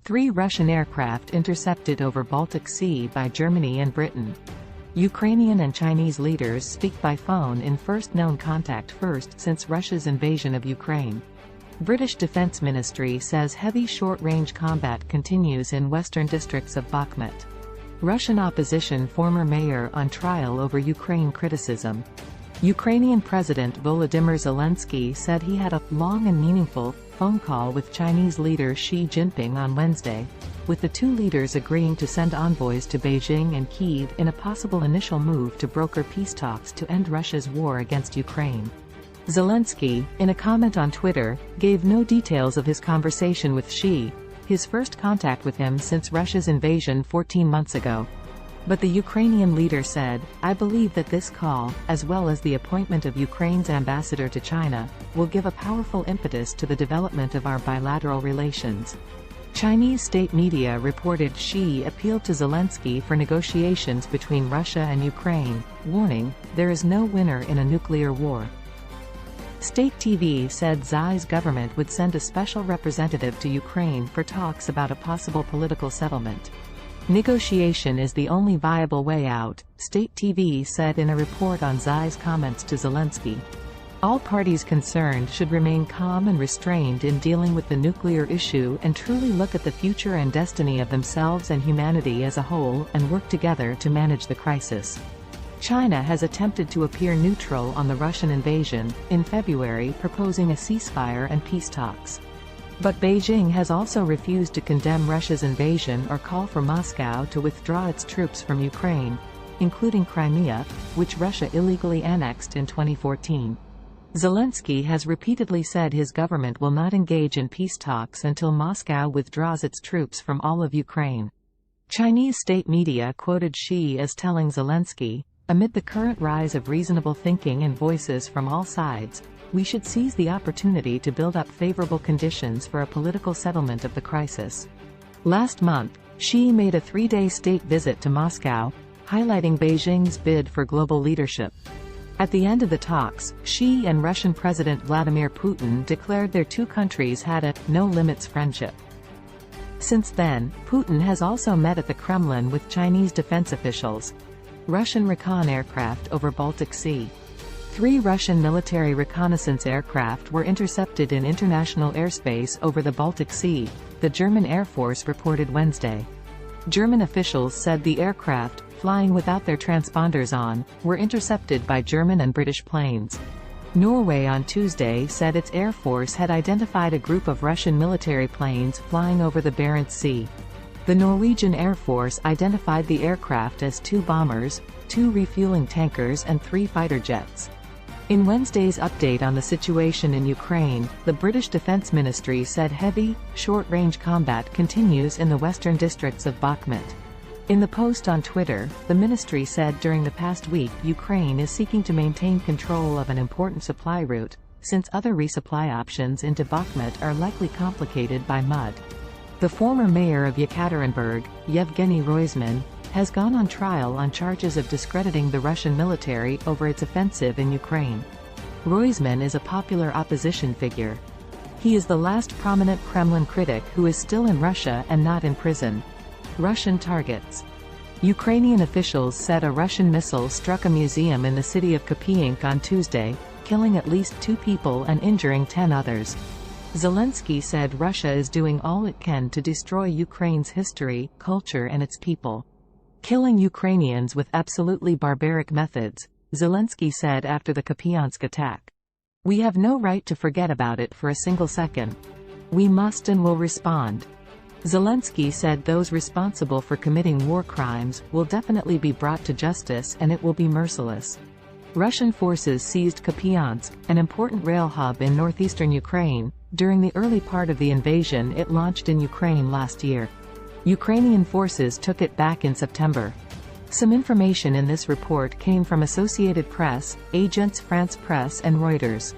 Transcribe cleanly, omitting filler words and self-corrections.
3 Russian aircraft intercepted over Baltic Sea by Germany and Britain. Ukrainian and Chinese leaders speak by phone in first known contact since Russia's invasion of Ukraine. British Defence Ministry says heavy short-range combat continues in western districts of Bakhmut. Russian opposition former mayor on trial over Ukraine criticism. Ukrainian President Volodymyr Zelenskyy said he had a long and meaningful phone call with Chinese leader Xi Jinping on Wednesday, with the two leaders agreeing to send envoys to Beijing and Kyiv in a possible initial move to broker peace talks to end Russia's war against Ukraine. Zelenskyy, in a comment on Twitter, gave no details of his conversation with Xi, his first contact with him since Russia's invasion 14 months ago. But the Ukrainian leader said, "I believe that this call, as well as the appointment of Ukraine's ambassador to China, will give a powerful impetus to the development of our bilateral relations." Chinese state media reported Xi appealed to Zelenskyy for negotiations between Russia and Ukraine, warning, "There is no winner in a nuclear war." State TV said Xi's government would send a special representative to Ukraine for talks about a possible political settlement. Negotiation is the only viable way out, State TV said in a report on Xi's comments to Zelenskyy. All parties concerned should remain calm and restrained in dealing with the nuclear issue and truly look at the future and destiny of themselves and humanity as a whole and work together to manage the crisis. China has attempted to appear neutral on the Russian invasion, in February proposing a ceasefire and peace talks. But Beijing has also refused to condemn Russia's invasion or call for Moscow to withdraw its troops from Ukraine, including Crimea, which Russia illegally annexed in 2014. Zelenskyy has repeatedly said his government will not engage in peace talks until Moscow withdraws its troops from all of Ukraine. Chinese state media quoted Xi as telling Zelenskyy, "Amid the current rise of reasonable thinking and voices from all sides, we should seize the opportunity to build up favorable conditions for a political settlement of the crisis." Last month, Xi made a 3-day state visit to Moscow, highlighting Beijing's bid for global leadership. At the end of the talks, Xi and Russian President Vladimir Putin declared their two countries had a no-limits friendship. Since then, Putin has also met at the Kremlin with Chinese defense officials. Russian recon aircraft over Baltic Sea. 3 Russian military reconnaissance aircraft were intercepted in international airspace over the Baltic Sea, the German Air Force reported Wednesday. German officials said the aircraft, flying without their transponders on, were intercepted by German and British planes. Norway on Tuesday said its Air Force had identified a group of Russian military planes flying over the Barents Sea. The Norwegian Air Force identified the aircraft as 2 bombers, 2 refueling tankers and 3 fighter jets. In Wednesday's update on the situation in Ukraine, the British Defence Ministry said heavy, short-range combat continues in the western districts of Bakhmut. In the post on Twitter, the ministry said during the past week Ukraine is seeking to maintain control of an important supply route, since other resupply options into Bakhmut are likely complicated by mud. The former mayor of Yekaterinburg, Yevgeny Roizman, has gone on trial on charges of discrediting the Russian military over its offensive in Ukraine. Roizman is a popular opposition figure. He is the last prominent Kremlin critic who is still in Russia and not in prison. Russian targets. Ukrainian officials said a Russian missile struck a museum in the city of Kupiansk on Tuesday, killing at least 2 people and injuring 10 others. Zelenskyy said Russia is doing all it can to destroy Ukraine's history, culture and its people. Killing Ukrainians with absolutely barbaric methods, Zelenskyy said after the Kupiansk attack. "We have no right to forget about it for a single second. We must and will respond." Zelenskyy said those responsible for committing war crimes will definitely be brought to justice and it will be merciless. Russian forces seized Kupiansk, an important rail hub in northeastern Ukraine, during the early part of the invasion it launched in Ukraine last year. Ukrainian forces took it back in September. Some information in this report came from Associated Press, Agence France Presse and Reuters.